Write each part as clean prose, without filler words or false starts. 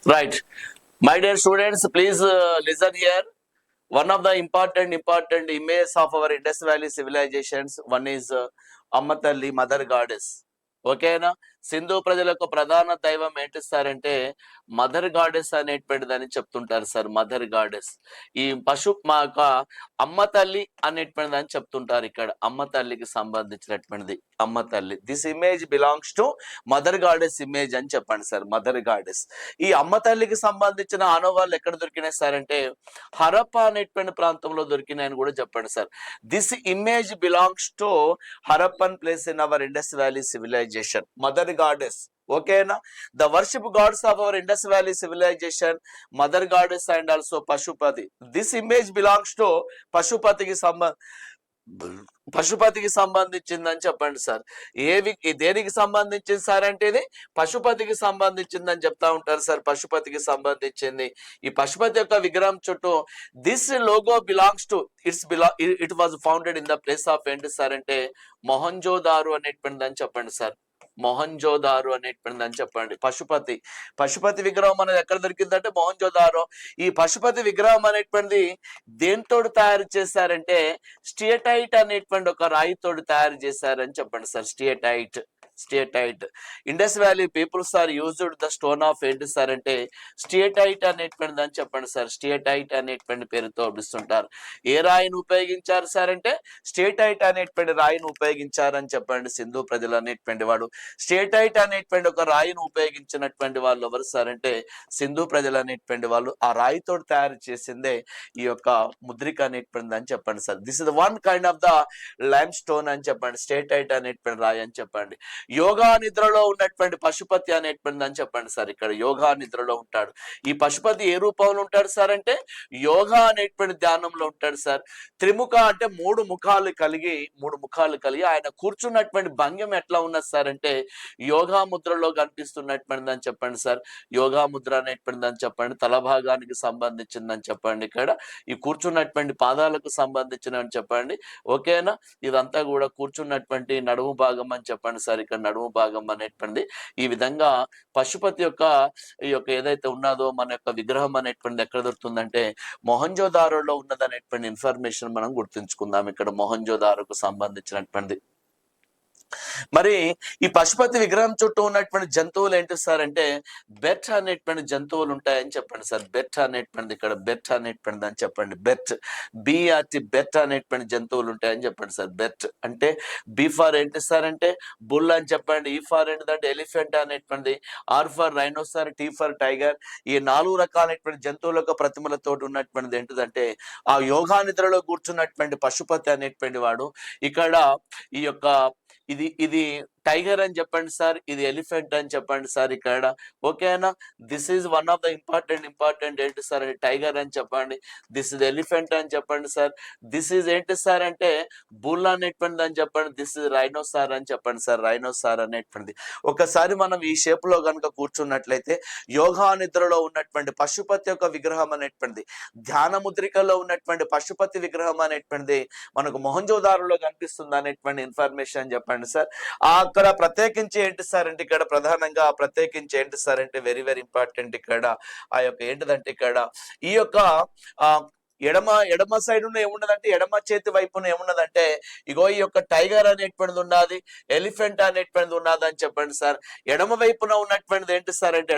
Right. My dear students, please listen here. One of the important images of our Indus Valley civilizations, one is Ammatalli, Mother Goddess. ఓకేనా? సింధు ప్రజలకు ప్రధాన దైవం ఏంటి sir అంటే mother goddess అనేటువంటిదని చెప్తుంటారు sir. Mother goddess ఈ మా యొక్క అమ్మ తల్లి అనేటువంటిదని చెప్తుంటారు. ఇక్కడ అమ్మ తల్లికి సంబంధించినటువంటిది అమ్మ తల్లి. This image belongs to mother goddess image అని చెప్పండి సార్. Mother goddess. ఈ అమ్మ తల్లికి సంబంధించిన ఆనవాళ్ళు ఎక్కడ దొరికినాయి సార్ అంటే హరప్పా అనేటువంటి ప్రాంతంలో దొరికినాయని కూడా చెప్పండి sir. This image belongs to Harappan place in our Indus valley civilisation. Mother goddess. ఓకేనా? The worship gods of our Indus valley civilisation mother goddess and also Pashupati. This image belongs to పశుపతికి సంబంధించిందని చెప్పండి సార్. దేనికి సంబంధించింది సార్ అంటే ఇది పశుపతికి సంబంధించిందని చెప్తా ఉంటారు సార్. పశుపతికి సంబంధించింది. ఈ పశుపతి యొక్క విగ్రహం చుట్టూ this logo belongs to it was founded in the place of ఏంటి సార్ అంటే మొహంజోదారో అనేటువంటిది అని చెప్పండి సార్. మొహంజోదారో అనేటువంటిది అని చెప్పండి. పశుపతి విగ్రహం అనేది ఎక్కడ దొరికిందంటే మొహంజోదారో. ఈ పశుపతి విగ్రహం అనేటువంటిది దేంతో తయారు చేశారంటే స్టియటైట్ అనేటువంటి ఒక రాయితోడు తయారు చేశారని చెప్పండి sir. Steatite. Indus valley peoples are used the stone of ఏంటి సార్ అంటే స్టియటైట్ అనేటువంటిది అని చెప్పండి సార్. స్టియటైట్ అనేటువంటి పేరుతో పిలుస్తుంటారు. ఏ రాయిని ఉపయోగించారు సార్ అంటే స్టియటైట్ అనేటువంటి రాయిని ఉపయోగించారని చెప్పండి సింధు ప్రజలు అనేటువంటి వాడు. స్టియటైట్ అనేటువంటి ఒక రాయిని ఉపయోగించినటువంటి వాళ్ళు ఎవరు సార్ అంటే సింధు ప్రజలు అనేటువంటి వాళ్ళు. ఆ రాయితో తయారు చేసిందే ఈ యొక్క ముద్రిక అనేటువంటిది అని చెప్పండి sir. This is one kind of the lime stone అని చెప్పండి. స్టియటైట్ అనేటువంటి రాయి అని చెప్పండి. యోగా నిద్రలో ఉన్నటువంటి పశుపతి అనేటువంటిది అని చెప్పండి సార్. ఇక్కడ యోగా నిద్రలో ఉంటాడు. ఈ పశుపతి ఏ రూపంలో ఉంటాడు సార్ అంటే యోగా అనేటువంటి ధ్యానంలో ఉంటాడు సార్. త్రిముఖ అంటే మూడు ముఖాలు కలిగి ఆయన కూర్చున్నటువంటి భంగ్యం ఎట్లా ఉన్నది సార్ అంటే యోగా ముద్రలో కనిపిస్తున్నటువంటిది అని చెప్పండి సార్. యోగా ముద్ర అనేటువంటిది అని చెప్పండి. తల భాగానికి సంబంధించిందని చెప్పండి. ఇక్కడ ఈ కూర్చున్నటువంటి పాదాలకు సంబంధించిన అని చెప్పండి. ఓకేనా? ఇదంతా కూడా కూర్చున్నటువంటి నడుము భాగం అని చెప్పండి సార్. ఇక్కడ నడుము భాగం అనేటువంటిది. ఈ విధంగా పశుపతి యొక్క ఈ యొక్క ఏదైతే ఉన్నదో మన యొక్క విగ్రహం అనేటువంటిది ఎక్కడ దొరుకుతుందంటే మొహంజోదారోలో ఉన్నదనేటువంటి ఇన్ఫర్మేషన్ మనం గుర్తుంచుకుందాం. ఇక్కడ మొహంజోదారోకు సంబంధించినటువంటి మరి ఈ పశుపతి విగ్రహం చుట్టూ ఉన్నటువంటి జంతువులు ఏంటి సార్ అంటే బెట్ అనేటువంటి జంతువులు ఉంటాయని చెప్పండి సార్. బెట్ అనేటువంటిది ఇక్కడ బెట్ అనేటువంటిది అని చెప్పండి. బెట్ అనేటువంటి జంతువులు ఉంటాయని చెప్పండి సార్. బెట్ అంటే బి ఫర్ ఏంటి సార్ అంటే బుల్ అని చెప్పండి. ఈ ఫర్ ఏంటిదంటే ఎలిఫెంట్ అనేటువంటిది. R for rhinoceros, T for tiger. ఈ 4 రకాలైనటువంటి జంతువుల యొక్క ప్రతిమలతో ఉన్నటువంటిది ఏంటిదంటే ఆ యోగా నిద్రలో కూర్చున్నటువంటి పశుపతి అనేటువంటి వాడు. ఇక్కడ ఈ యొక్క ఇది టైగర్ అని చెప్పండి సార్. ఇది ఎలిఫెంట్ అని చెప్పండి సార్. ఇక్కడ ఓకేనా? This is one of the important ఏంటి సార్ అంటే టైగర్ అని చెప్పండి. దిస్ ఇస్ ఎలిఫెంట్ అని చెప్పండి సార్. దిస్ ఈజ్ ఏంటి సార్ అంటే బుల్ అనేటువంటిది అని చెప్పండి. దిస్ ఇస్ రైనోసార్ అని చెప్పండి సార్. రైనోసార్ అనేటువంటిది. ఒకసారి మనం ఈ షేప్ లో కనుక కూర్చున్నట్లయితే యోగా నిద్రలో ఉన్నటువంటి పశుపతి యొక్క విగ్రహం అనేటువంటిది, ధ్యాన ముద్రికలో ఉన్నటువంటి పశుపతి విగ్రహం అనేటువంటిది మనకు మొహంజోదారోలో కనిపిస్తుంది అనేటువంటి ఇన్ఫర్మేషన్ చెప్పండి సార్. అక్కడ ప్రత్యేకించి ఏంటి సార్ అంటే ఇక్కడ ప్రధానంగా ప్రత్యేకించి ఏంటి సార్ అంటే వెరీ ఇంపార్టెంట్ ఇక్కడ ఆ యొక్క ఏంటిదంటే ఇక్కడ ఈ యొక్క ఎడమ సైడ్ ఉన్న ఏమున్నదంటే ఎడమ చేతి వైపున ఏమున్నదంటే ఇగో ఈ యొక్క టైగర్ అనేటువంటిది ఉన్నది, ఎలిఫెంట్ అనేటువంటిది ఉన్నది అని చెప్పండి సార్. ఎడమ వైపున ఉన్నటువంటిది ఏంటి సార్ అంటే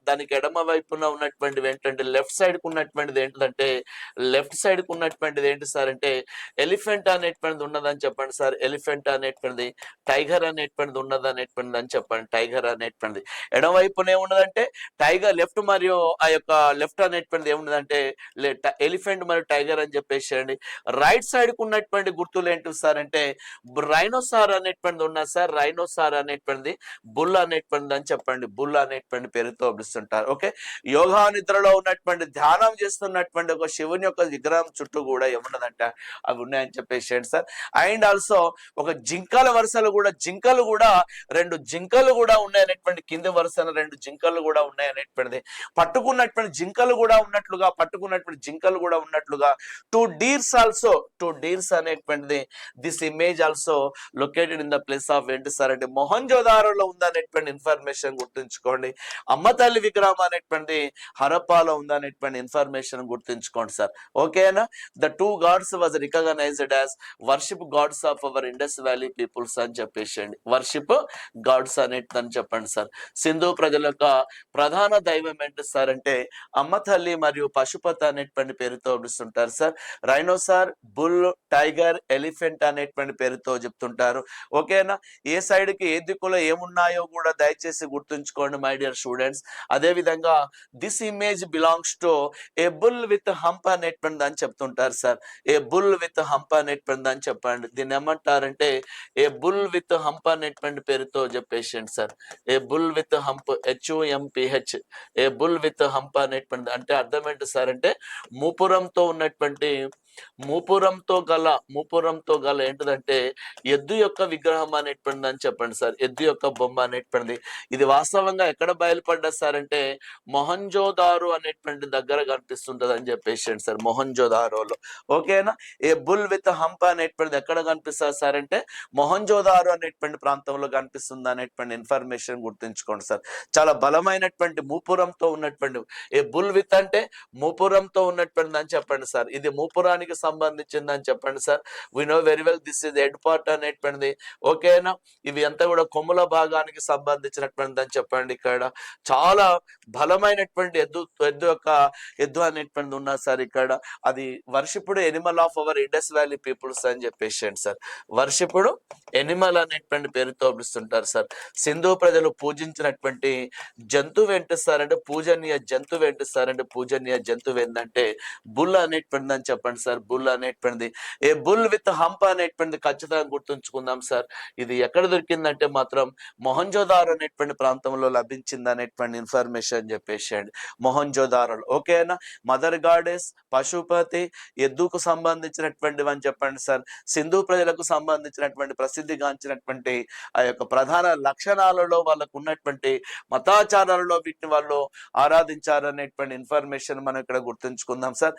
దానికి ఎడమ వైపున ఉన్నటువంటిది ఏంటంటే లెఫ్ట్ సైడ్ కు ఉన్నటువంటిది ఏంటి సార్ అంటే ఎలిఫెంట్ అనేటువంటిది ఉన్నదని చెప్పండి సార్. ఎలిఫెంట్ అనేటువంటిది, టైగర్ అనేటువంటిది ఉన్నది అనేటువంటిది అని చెప్పండి. టైగర్ అనేటువంటిది ఎడమ వైపున ఏమున్నదంటే టైగర్ లెఫ్ట్, మరియు ఆ యొక్క లెఫ్ట్ అనేటువంటిది ఏమున్నదంటే ఎలిఫెంట్ మరియు టైగర్ అని చెప్పేసి. రైట్ సైడ్ కు ఉన్నటువంటి గుర్తులు ఏంటి సార్ అంటే రైనోసార్ అనేటువంటిది ఉన్నది సార్. రైనోసార్ అనేటువంటిది బుల్ అనేటువంటిది అని చెప్పండి. బుల్ అనేటువంటి పేరుతో పిలుస్తుంటారు. ఓకే? యోగా నిద్రలో ఉన్నటువంటి ధ్యానం చేస్తున్నటువంటి ఒక శివుని యొక్క విగ్రహం చుట్టూ కూడా ఏమున్నదంటే అవి ఉన్నాయని చెప్పేసి సార్. అండ్ ఆల్సో ఒక జింకల వరుసలు కూడా 2 జింకలు కూడా ఉన్నాయనేటువంటి కింది వరుసన 2 జింకలు కూడా ఉన్నాయనేటువంటిది. పట్టుకున్నటువంటి జింకలు కూడా ఉన్నట్లుగా పట్టుకున్నటువంటి జింకలు జింకలు కూడా ఉన్నట్లుగా టూ డీర్స్ అనేటువంటిది this image also located in the place of ఏంటి సార్ అంటే మొహంజోదారోలో ఉందనేటువంటి ఇన్ఫర్మేషన్ గుర్తుంచుకోండి. అమ్మ తల్లి విగ్రహం అనేటువంటి హరప్పాలో ఉందనేటువంటి ఇన్ఫర్మేషన్ గుర్తుంచుకోండి సార్. ఓకేనా? The two gods was recognized as worship gods of our Indus valley peoples అని చెప్పేసండి. వర్షిప్ గాడ్స్ అనేటిదని చెప్పండి సార్. సింధు ప్రజల యొక్క ప్రధాన దైవం ఏంటి సార్ అంటే అమ్మ తల్లి మరియు పశుపతి అనేటువంటి పేరుతో పిలుస్తుంటారు సార్. రైనోసార్, బుల్, టైగర్, ఎలిఫెంట్ అనేటువంటి పేరుతో చెప్తుంటారు. ఓకేనా? ఏ సైడ్ కి ఏ దిక్కులో ఏమున్నాయో కూడా దయచేసి గుర్తుంచుకోండి మై డియర్ స్టూడెంట్స్. అదే విధంగా this image belongs to A bull with hump అనేటువంటిది అని చెప్తుంటారు sir. A bull with hump అనేటువంటిది అని చెప్పండి. దీన్ని ఏమంటారంటే ఏ బుల్ విత్ హంప్ అనేటువంటి పేరుతో చెప్పేసేయండి sir. A bull with hump, HUMPH, a bull with hump అనేటువంటిది అంటే అర్థం ఏంటి సార్ అంటే మూపురంతో ఉన్నటువంటి మూపురంతో గల ఏంటిదంటే ఎద్దు యొక్క విగ్రహం అనేటువంటిది అని చెప్పండి సార్. ఎద్దు యొక్క బొమ్మ అనేటువంటిది ఇది వాస్తవంగా ఎక్కడ బయలుపడ్డా సార్ అంటే మొహంజోదారో అనేటువంటి దగ్గర కనిపిస్తుంటది అని చెప్పేసి సార్. మొహంజోదారోలో. ఓకేనా? ఏ బుల్ విత్ హంప్ అనేటువంటిది ఎక్కడ కనిపిస్తుంది సార్ అంటే మొహంజోదారో అనేటువంటి ప్రాంతంలో కనిపిస్తుంది అనేటువంటి ఇన్ఫర్మేషన్ గుర్తుంచుకోండి సార్. చాలా బలమైనటువంటి మూపురంతో ఉన్నటువంటి ఏ బుల్ విత్ అంటే మూపురంతో ఉన్నటువంటిది అని చెప్పండి సార్. ఇది మూపురానికి సంబంధించింది అని చెప్పండి sir. We know very well this is head part అనేటువంటిది. ఓకేనా? ఇవి అంతా కూడా కొమ్ముల భాగానికి సంబంధించినటువంటిది అని చెప్పండి. ఇక్కడ చాలా బలమైనటువంటి ఎద్దు అనేటువంటిది ఉన్నారు సార్. ఇక్కడ అది worshipped animal of our Indus valley peoples అని చెప్పేసి సార్. వర్షిపుడు ఎనిమల్ అనేటువంటి పేరుతో పిలుస్తుంటారు సార్. సింధు ప్రజలు పూజించినటువంటి జంతువు ఏంటి సార్ అంటే పూజనీయ జంతువు ఏంటి సార్ అంటే పూజనీయ జంతువు ఏంటంటే బుల్ అనేటువంటిది అని చెప్పండి సార్. బుల్ అనేటువంటిది ఏ బుల్ విత్ హంప్ అనేటువంటిది ఖచ్చితంగా గుర్తుంచుకుందాం సార్. ఇది ఎక్కడ దొరికిందంటే మాత్రం మొహంజోదారో అనేటువంటి ప్రాంతంలో లభించింది అనేటువంటి ఇన్ఫర్మేషన్ చెప్పేసేయండి. మొహంజోదారోలో. ఓకేనా? మదర్ గాడెస్, పశుపతి, ఎద్దుకు సంబంధించినటువంటివి అని చెప్పండి సార్. సింధు ప్రజలకు సంబంధించినటువంటి ప్రసిద్ధిగాంచినటువంటి ఆ యొక్క ప్రధాన లక్షణాలలో వాళ్ళకు ఉన్నటువంటి మతాచారాలలో వీటిని వాళ్ళు ఆరాధించారు అనేటువంటి ఇన్ఫర్మేషన్ మనం ఇక్కడ గుర్తుంచుకుందాం సార్.